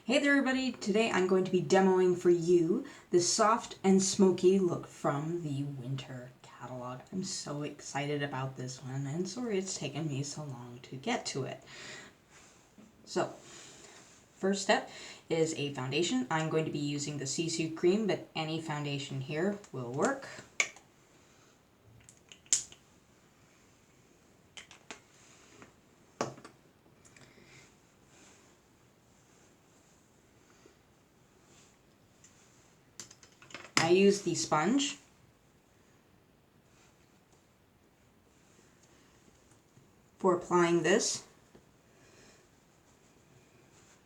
Hey there everybody, today I'm going to be demoing for you the soft and smoky look from the winter catalog. I'm so excited about this one and sorry it's taken me so long to get to it. So, first step is a foundation. I'm going to be using the CC cream, but any foundation here will work. I use the sponge for applying this,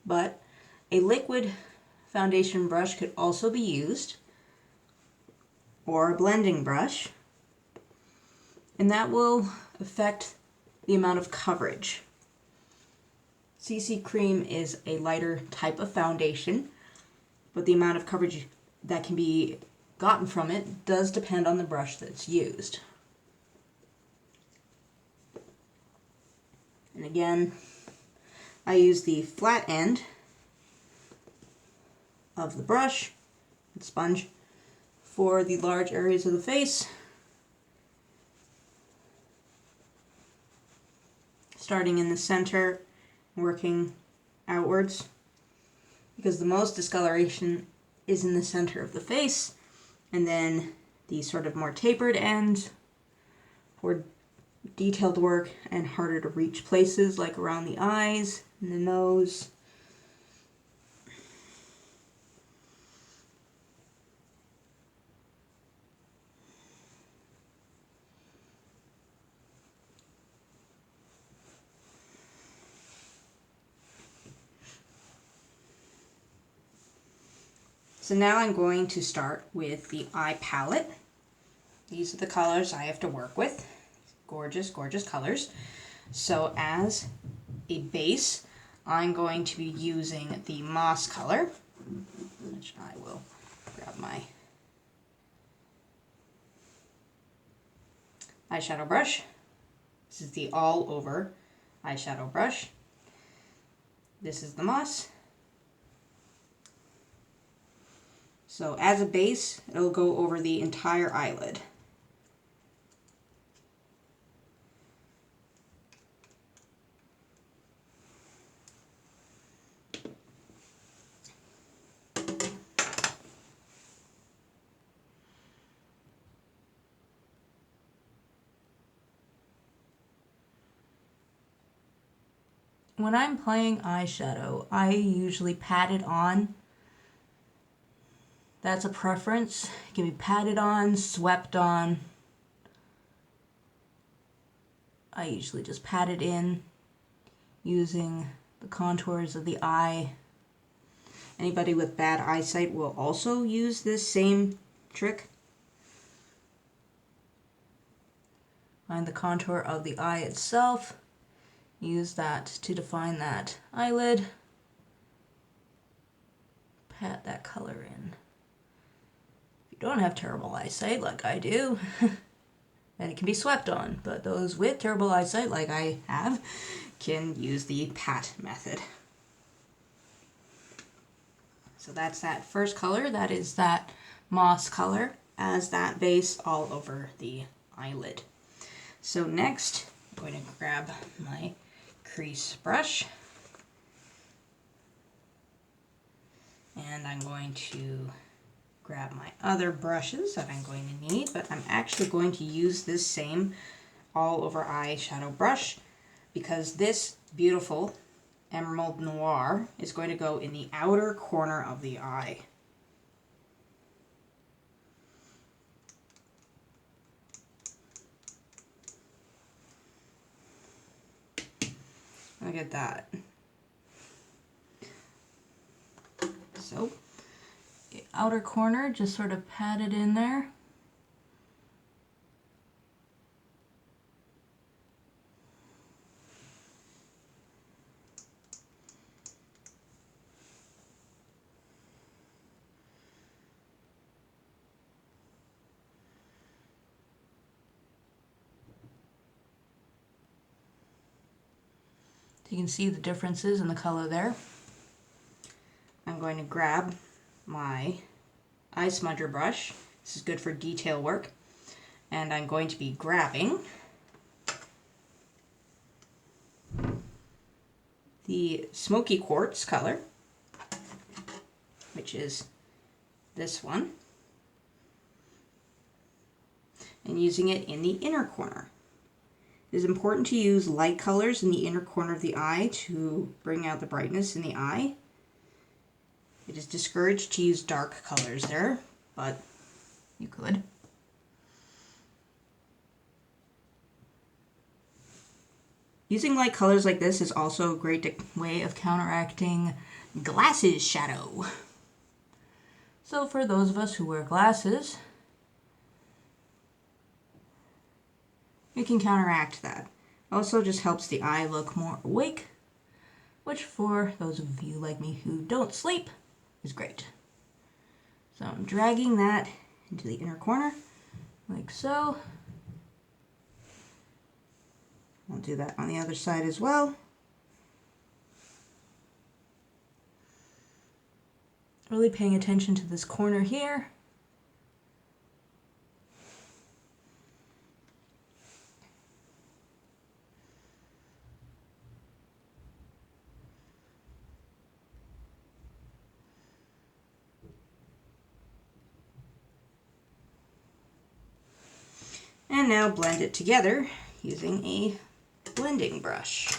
but a liquid foundation brush could also be used, or a blending brush, and that will affect the amount of coverage. CC cream is a lighter type of foundation, but the amount of coverage that can be gotten from it does depend on the brush that's used. And again, I use the flat end of the brush and sponge for the large areas of the face, starting in the center, working outwards, because the most discoloration is in the center of the face, and then the sort of more tapered end for detailed work and harder to reach places like around the eyes and the nose. So now I'm going to start with the eye palette. These are the colors I have to work with. Gorgeous, gorgeous colors. So as a base, I'm going to be using the moss color, which I will grab my eyeshadow brush. This is the all over eyeshadow brush. This is the moss. So as a base, it'll go over the entire eyelid. When I'm playing eyeshadow, I usually pat it on. That's a preference. It can be patted on, swept on. I usually just pat it in using the contours of the eye. Anybody with bad eyesight will also use this same trick. Find the contour of the eye itself. Use that to define that eyelid. Pat that color in. If you don't have terrible eyesight like I do, then it can be swept on. But those with terrible eyesight like I have can use the pat method. So that's that first color. That is that moss color as that base all over the eyelid. So next, I'm going to grab my crease brush, and I'm going to grab my other brushes that I'm going to need, but I'm actually going to use this same all over eyeshadow brush because this beautiful Emerald Noir is going to go in the outer corner of the eye. Look at that. So, the outer corner, just sort of pat it in there. You can see the differences in the color there. I'm going to grab my eye smudger brush. This is good for detail work. And I'm going to be grabbing the Smoky Quartz color, which is this one, and using it in the inner corner. It is important to use light colors in the inner corner of the eye to bring out the brightness in the eye. It is discouraged to use dark colors there, but you could. Using light colors like this is also a great way of counteracting glasses shadow. So for those of us who wear glasses, you can counteract that. Also just helps the eye look more awake, which for those of you like me who don't sleep is great. So I'm dragging that into the inner corner, like so. I'll do that on the other side as well. Really paying attention to this corner here. And now blend it together using a blending brush,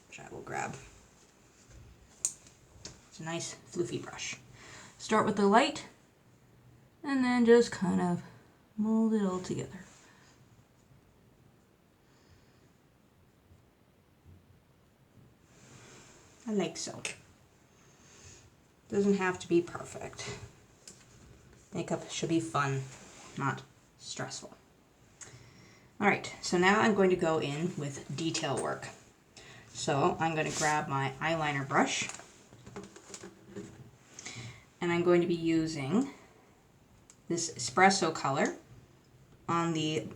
which I will grab. It's a nice floofy brush. Start with the light and then just kind of mold it all together. I like so. Doesn't have to be perfect. Makeup should be fun, not stressful. Alright, so now I'm going to go in with detail work. So I'm going to grab my eyeliner brush, and I'm going to be using this espresso color on the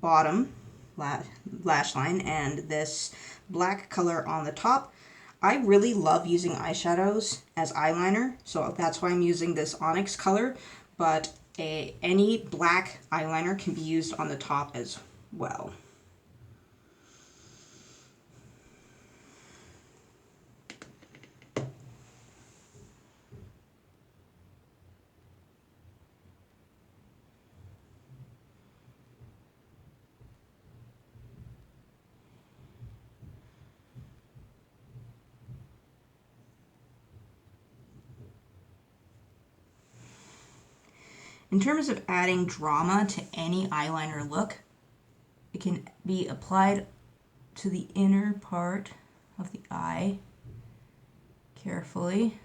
bottom lash line and this black color on the top. I really love using eyeshadows as eyeliner, so that's why I'm using this onyx color, but any black eyeliner can be used on the top as well. In terms of adding drama to any eyeliner look, it can be applied to the inner part of the eye carefully.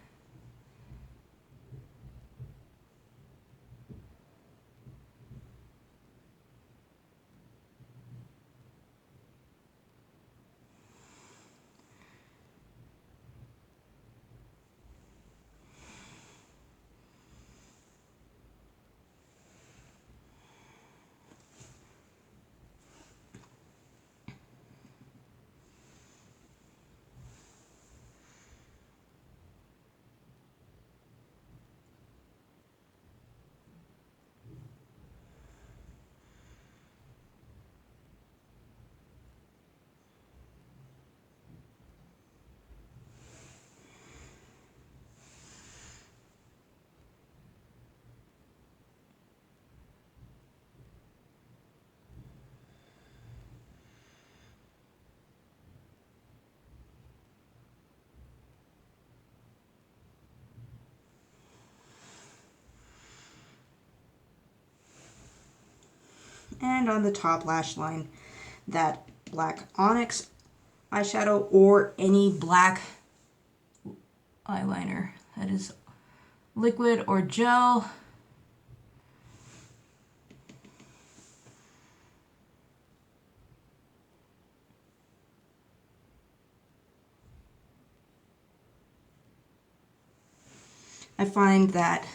And on the top lash line, that black onyx eyeshadow or any black eyeliner that is liquid or gel. I find that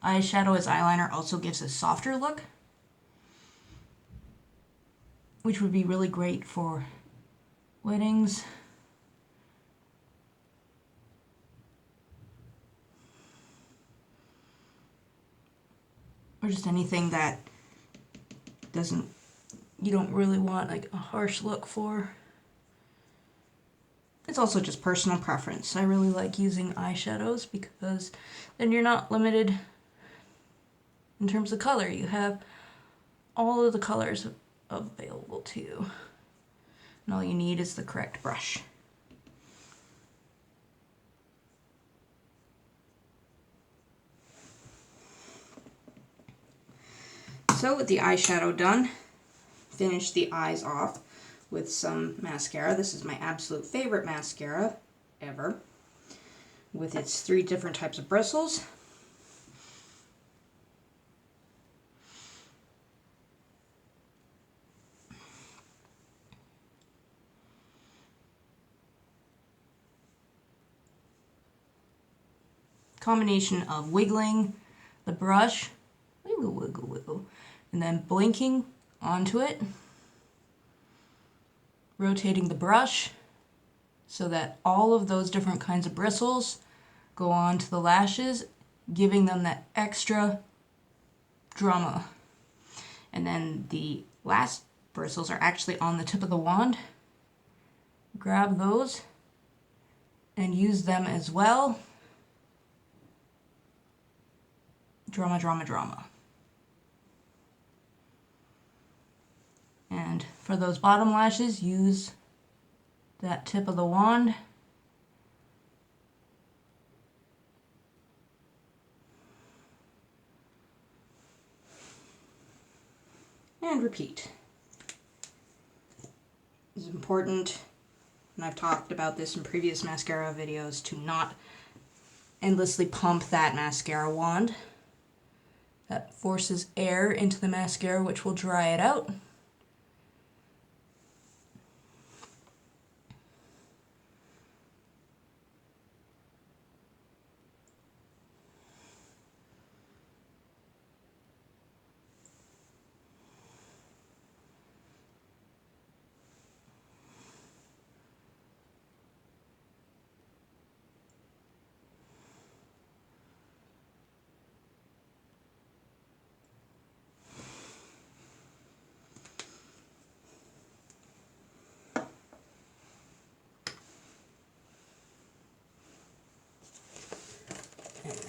eyeshadow as eyeliner also gives a softer look, which would be really great for weddings. or just anything that you don't really want like a harsh look for. It's also just personal preference. I really like using eyeshadows because then you're not limited in terms of color. You have all of the colors available to you. And all you need is the correct brush. So with the eyeshadow done, finish the eyes off with some mascara. This is my absolute favorite mascara ever, with its 3 different types of bristles. Combination of wiggling the brush, wiggle, wiggle, wiggle, and then blinking onto it, rotating the brush so that all of those different kinds of bristles go on to the lashes, giving them that extra drama. And then the last bristles are actually on the tip of the wand. Grab those and use them as well. Drama, drama, drama. And for those bottom lashes, use that tip of the wand. And repeat. It's important, and I've talked about this in previous mascara videos, to not endlessly pump that mascara wand. That forces air into the mascara, which will dry it out.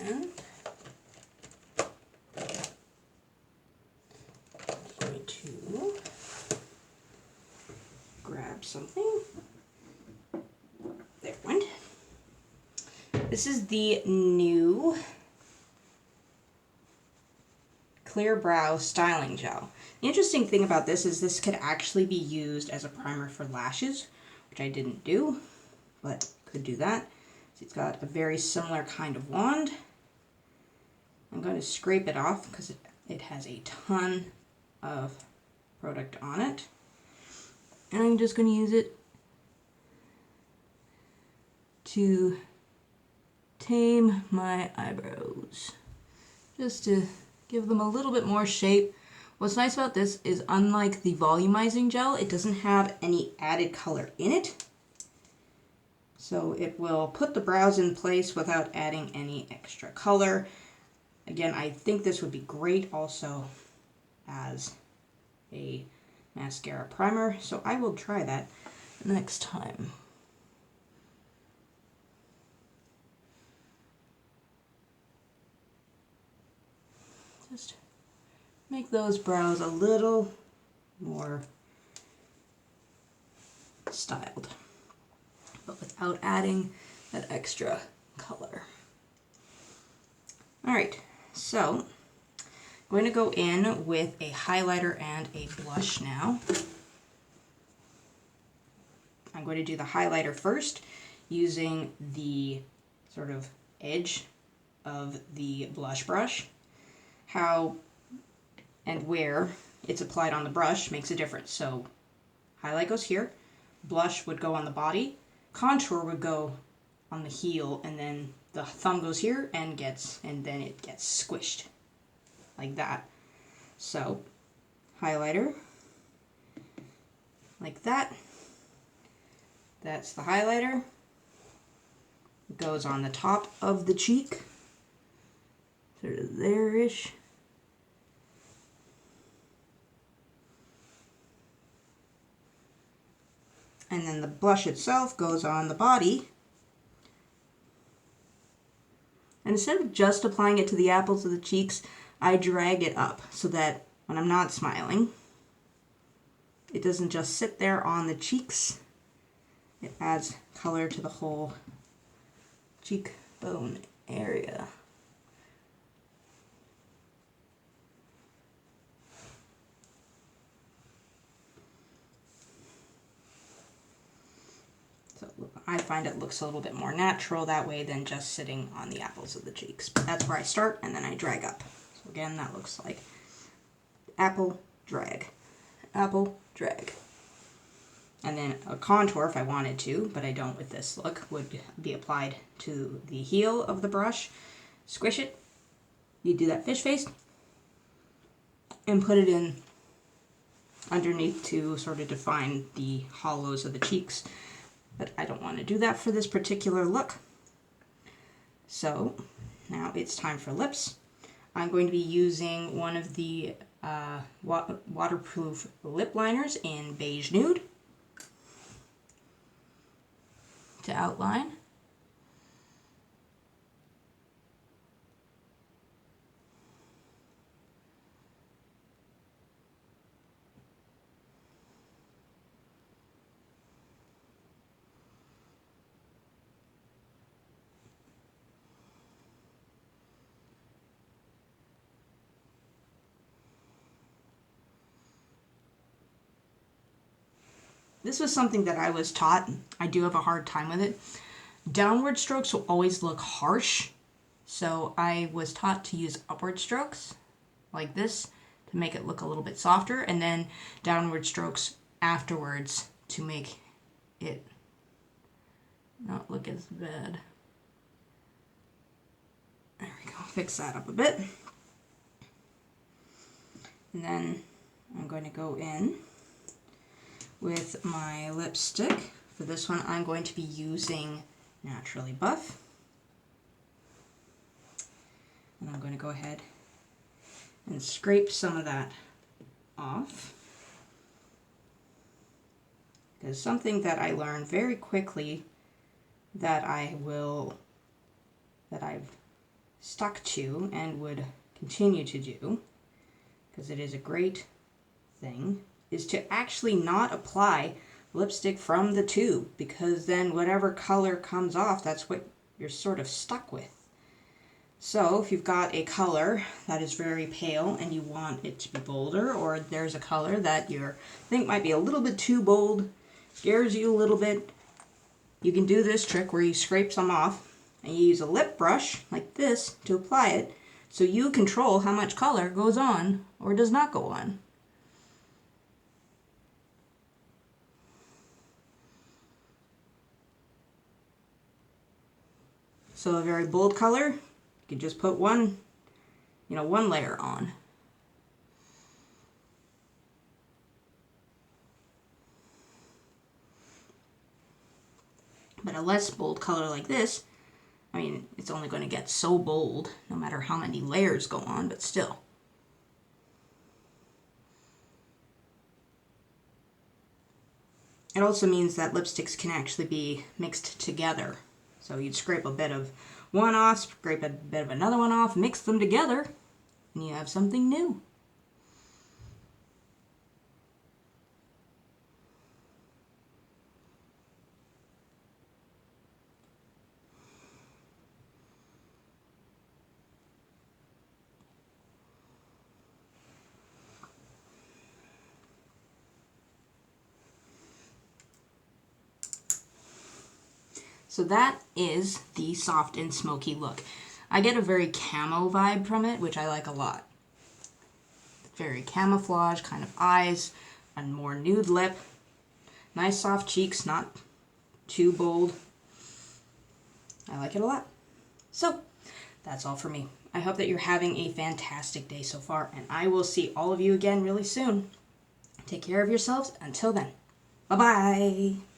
And I'm going to grab something. There it went. This is the new Clear Brow Styling Gel. The interesting thing about this could actually be used as a primer for lashes, which I didn't do, but could do that. So it's got a very similar kind of wand. I'm going to scrape it off because it has a ton of product on it. And I'm just going to use it to tame my eyebrows, just to give them a little bit more shape. What's nice about this is, unlike the volumizing gel, it doesn't have any added color in it. So it will put the brows in place without adding any extra color. Again, I think this would be great also as a mascara primer, so I will try that next time. Just make those brows a little more styled, but without adding that extra color. All right, so I'm going to go in with a highlighter and a blush now. I'm going to do the highlighter first using the sort of edge of the blush brush. How and where it's applied on the brush makes a difference. So highlight goes here, blush would go on the body, contour would go on the heel, and then the thumb goes here and then it gets squished like that. So highlighter like that. That's the highlighter. It goes on the top of the cheek, sort of there-ish. And then the blush itself goes on the body. And instead of just applying it to the apples of the cheeks, I drag it up so that when I'm not smiling, it doesn't just sit there on the cheeks. It adds color to the whole cheekbone area. So I find it looks a little bit more natural that way than just sitting on the apples of the cheeks. But that's where I start, and then I drag up. So again, that looks like apple, drag, apple, drag. And then a contour, if I wanted to, but I don't with this look, would be applied to the heel of the brush. Squish it. You do that fish face. And put it in underneath to sort of define the hollows of the cheeks. But I don't want to do that for this particular look. So now it's time for lips. I'm going to be using one of the waterproof lip liners in Beige Nude to outline. This was something that I was taught. I do have a hard time with it. Downward strokes will always look harsh. So I was taught to use upward strokes like this to make it look a little bit softer, and then downward strokes afterwards to make it not look as bad. There we go. Fix that up a bit. And then I'm going to go in with my lipstick. For this one, I'm going to be using Naturally Buff. And I'm going to go ahead and scrape some of that off. Because something that I learned very quickly that I've stuck to and would continue to do, because it is a great thing, is to actually not apply lipstick from the tube, because then whatever color comes off, that's what you're sort of stuck with. So if you've got a color that is very pale and you want it to be bolder, or there's a color that you think might be a little bit too bold, scares you a little bit, you can do this trick where you scrape some off and you use a lip brush like this to apply it, so you control how much color goes on or does not go on. So a very bold color, you can just put one layer on. But a less bold color like this, I mean, it's only going to get so bold no matter how many layers go on, but still. It also means that lipsticks can actually be mixed together. So you'd scrape a bit of one off, scrape a bit of another one off, mix them together, and you have something new. So that is the soft and smoky look. I get a very camo vibe from it, which I like a lot. Very camouflage kind of eyes, a more nude lip, nice soft cheeks, not too bold. I like it a lot. So that's all for me. I hope that you're having a fantastic day so far, and I will see all of you again really soon. Take care of yourselves. Until then, bye-bye.